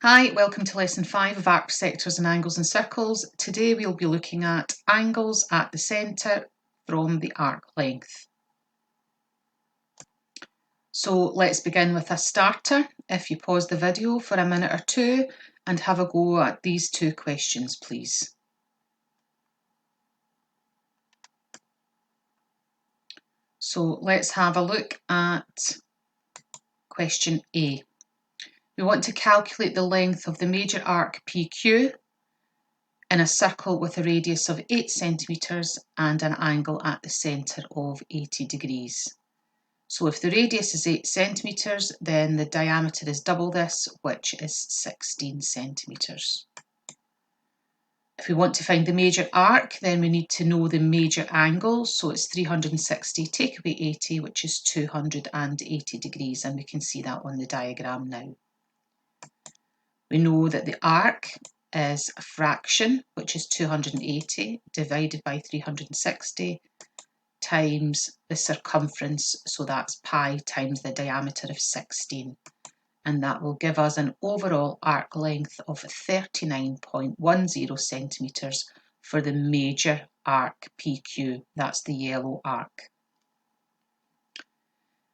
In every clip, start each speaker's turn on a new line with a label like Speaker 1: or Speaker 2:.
Speaker 1: Hi, welcome to lesson 5 of arc sectors and angles and circles. Today we'll be looking at angles at the centre from the arc length. So let's begin with a starter. If you pause the video for a minute or two and have a go at these two questions, please. So let's have a look at question A. We want to calculate the length of the major arc PQ in a circle with a radius of 8 centimetres and an angle at the centre of 80 degrees. So if the radius is 8 centimetres, then the diameter is double this, which is 16 centimetres. If we want to find the major arc, then we need to know the major angle. So it's 360, take away 80, which is 280 degrees, and we can see that on the diagram now. We know that the arc is a fraction, which is 280, divided by 360, times the circumference, so that's pi times the diameter of 16. And that will give us an overall arc length of 39.10 centimetres for the major arc PQ. That's the yellow arc.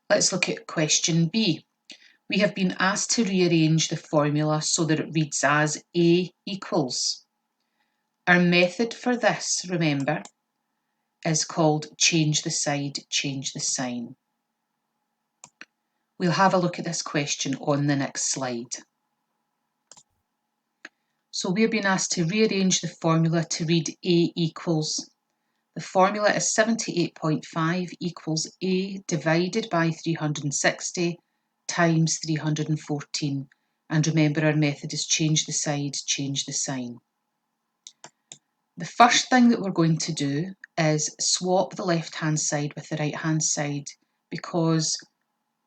Speaker 1: Let's look at question B. We have been asked to rearrange the formula so that it reads as A equals. Our method for this, remember, is called change the side, change the sign. We'll have a look at this question on the next slide. So we're being asked to rearrange the formula to read A equals. The formula is 78.5 equals A divided by 360 times 314. And remember, our method is change the side, change the sign. The first thing that we're going to do is swap the left-hand side with the right-hand side, because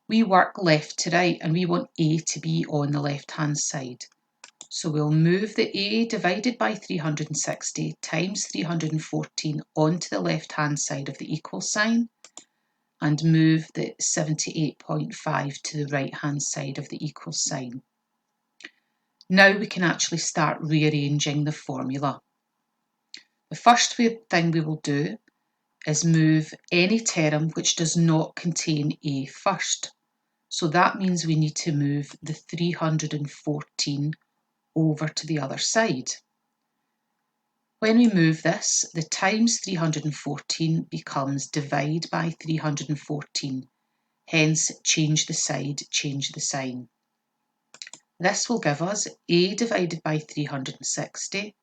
Speaker 1: we work left to right and we want A to be on the left-hand side. So we'll move the A divided by 360 times 314 onto the left-hand side of the equal sign and move the 78.5 to the right-hand side of the equal sign. Now we can actually start rearranging the formula. The first thing we will do is move any term which does not contain A first. So that means we need to move the 314 over to the other side. When we move this, the times 314 becomes divide by 314, hence change the side, change the sign. This will give us A divided by 360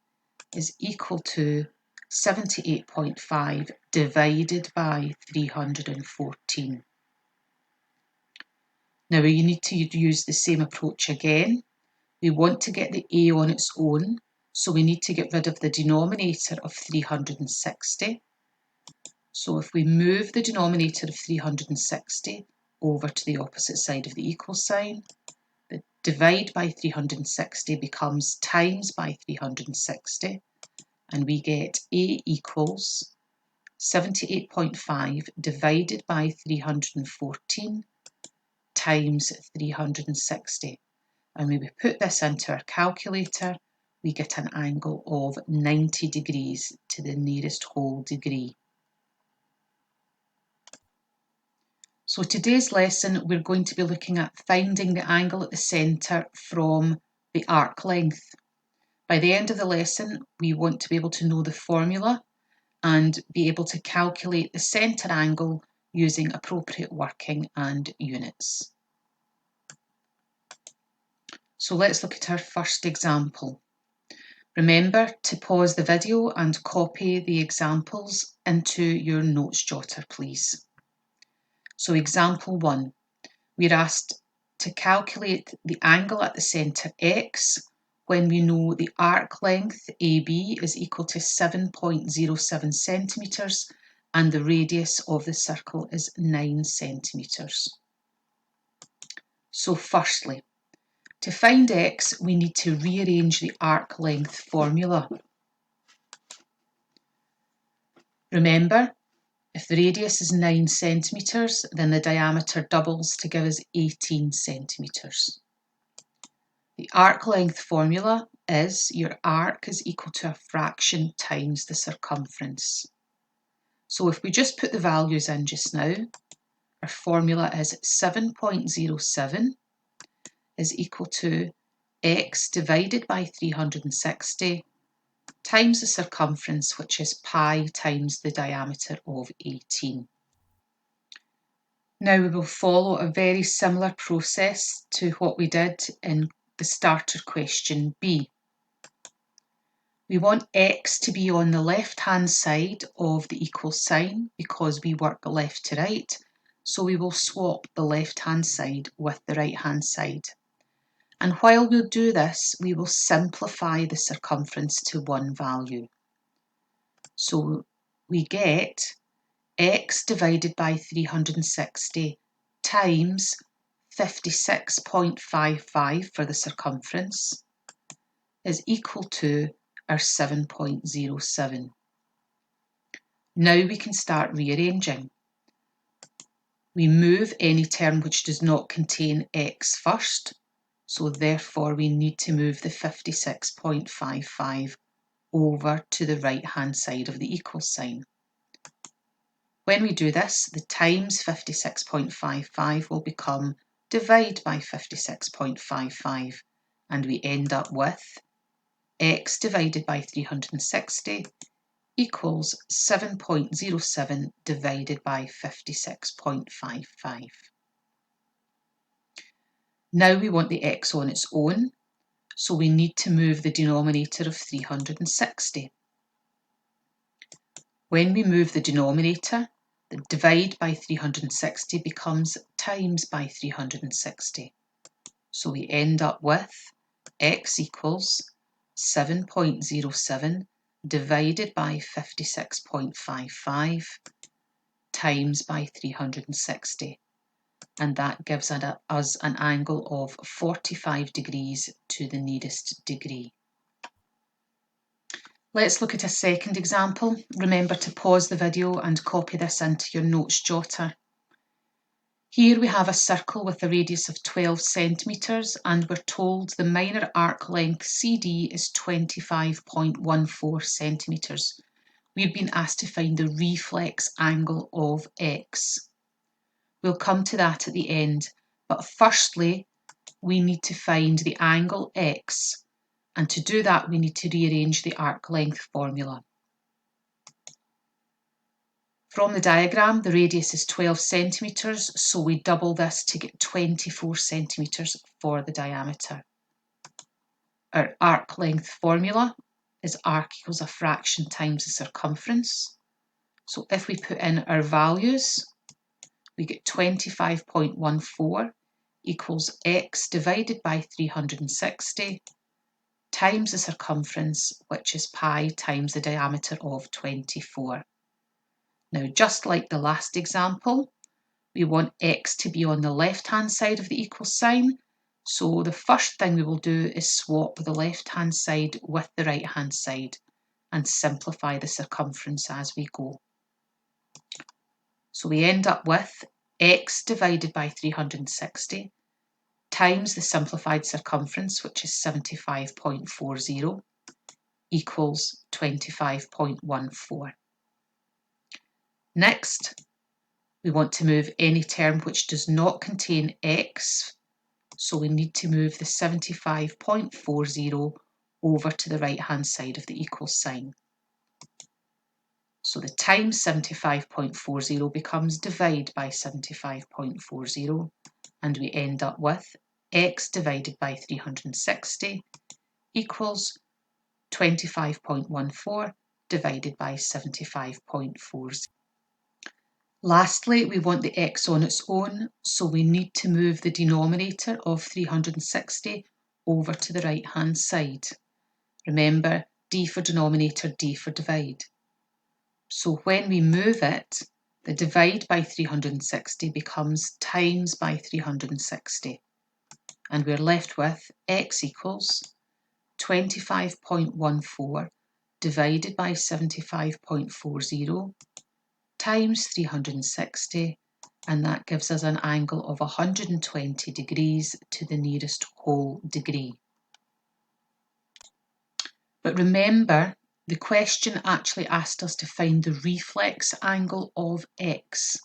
Speaker 1: is equal to 78.5 divided by 314. Now we need to use the same approach again. We want to get the A on its own, so we need to get rid of the denominator of 360. So if we move the denominator of 360 over to the opposite side of the equal sign, the divide by 360 becomes times by 360, and we get A equals 78.5 divided by 314 times 360. And when we put this into our calculator, we get an angle of 90 degrees to the nearest whole degree. So today's lesson, we're going to be looking at finding the angle at the centre from the arc length. By the end of the lesson, we want to be able to know the formula and be able to calculate the centre angle using appropriate working and units. So let's look at our first example. Remember to pause the video and copy the examples into your notes jotter, please. So example 1, we're asked to calculate the angle at the centre X when we know the arc length AB is equal to 7.07 centimetres and the radius of the circle is 9 centimetres. So firstly, to find X, we need to rearrange the arc length formula. Remember, if the radius is 9 centimetres, then the diameter doubles to give us 18 centimetres. The The arc length formula is your arc is equal to a fraction times the circumference. So if we just put the values in just now, our formula is 7.07 is equal to x divided by 360 times the circumference, which is pi times the diameter of 18. Now we will follow a very similar process to what we did in the starter question B. We want x to be on the left-hand side of the equal sign because we work left to right, so we will swap the left-hand side with the right-hand side. And while we'll do this, we will simplify the circumference to one value. So we get x divided by 360 times 56.55 for the circumference is equal to our 7.07. Now we can start rearranging. We move any term which does not contain x first, so therefore we need to move the 56.55 over to the right-hand side of the equal sign. When we do this, the times 56.55 will become divide by 56.55, and we end up with x divided by 360 equals 7.07 divided by 56.55. Now we want the x on its own, so we need to move the denominator of 360. When we move the denominator, the divide by 360 becomes times by 360. So we end up with x equals 7.07 divided by 56.55 times by 360. And that gives us an angle of 45 degrees to the nearest degree. Let's look at a second example. Remember to pause the video and copy this into your notes jotter. Here we have a circle with a radius of 12 centimetres and we're told the minor arc length CD is 25.14 centimetres. We've been asked to find the reflex angle of X. We'll come to that at the end, but firstly we need to find the angle X, and to do that we need to rearrange the arc length formula. From the diagram, the radius is 12 centimetres, so we double this to get 24 centimetres for the diameter. Our arc length formula is arc equals a fraction times the circumference. So if we put in our values, we get 25.14 equals x divided by 360 times the circumference, which is pi times the diameter of 24. Now, just like the last example, we want x to be on the left-hand side of the equal sign. So the first thing we will do is swap the left-hand side with the right-hand side and simplify the circumference as we go. So we end up with x divided by 360 times the simplified circumference, which is 75.40, equals 25.14. Next, we want to move any term which does not contain x, so we need to move the 75.40 over to the right-hand side of the equal sign. So the times 75.40 becomes divide by 75.40, and we end up with x divided by 360 equals 25.14 divided by 75.40. Lastly, we want the x on its own, so we need to move the denominator of 360 over to the right-hand side. Remember, d for denominator, d for divide. So when we move it, the divide by 360 becomes times by 360. And we're left with x equals 25.14 divided by 75.40 times 360, and that gives us an angle of 120 degrees to the nearest whole degree. But remember, the question actually asked us to find the reflex angle of x.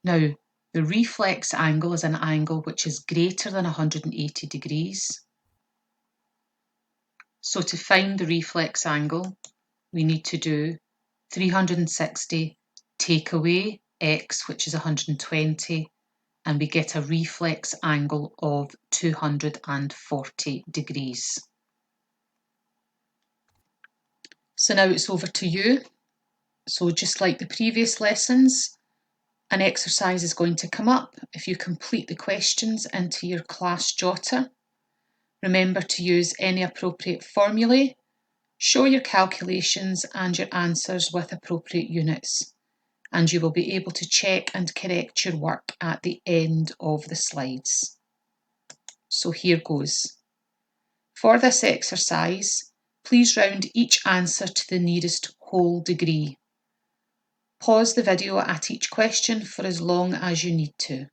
Speaker 1: Now, the reflex angle is an angle which is greater than 180 degrees. So to find the reflex angle, we need to do 360 take away x, which is 120, and we get a reflex angle of 240 degrees. So now it's over to you. So just like the previous lessons, an exercise is going to come up. If you complete the questions into your class jotter, remember to use any appropriate formulae, show your calculations and your answers with appropriate units, and you will be able to check and correct your work at the end of the slides. So here goes. For this exercise, please round each answer to the nearest whole degree. Pause the video at each question for as long as you need to.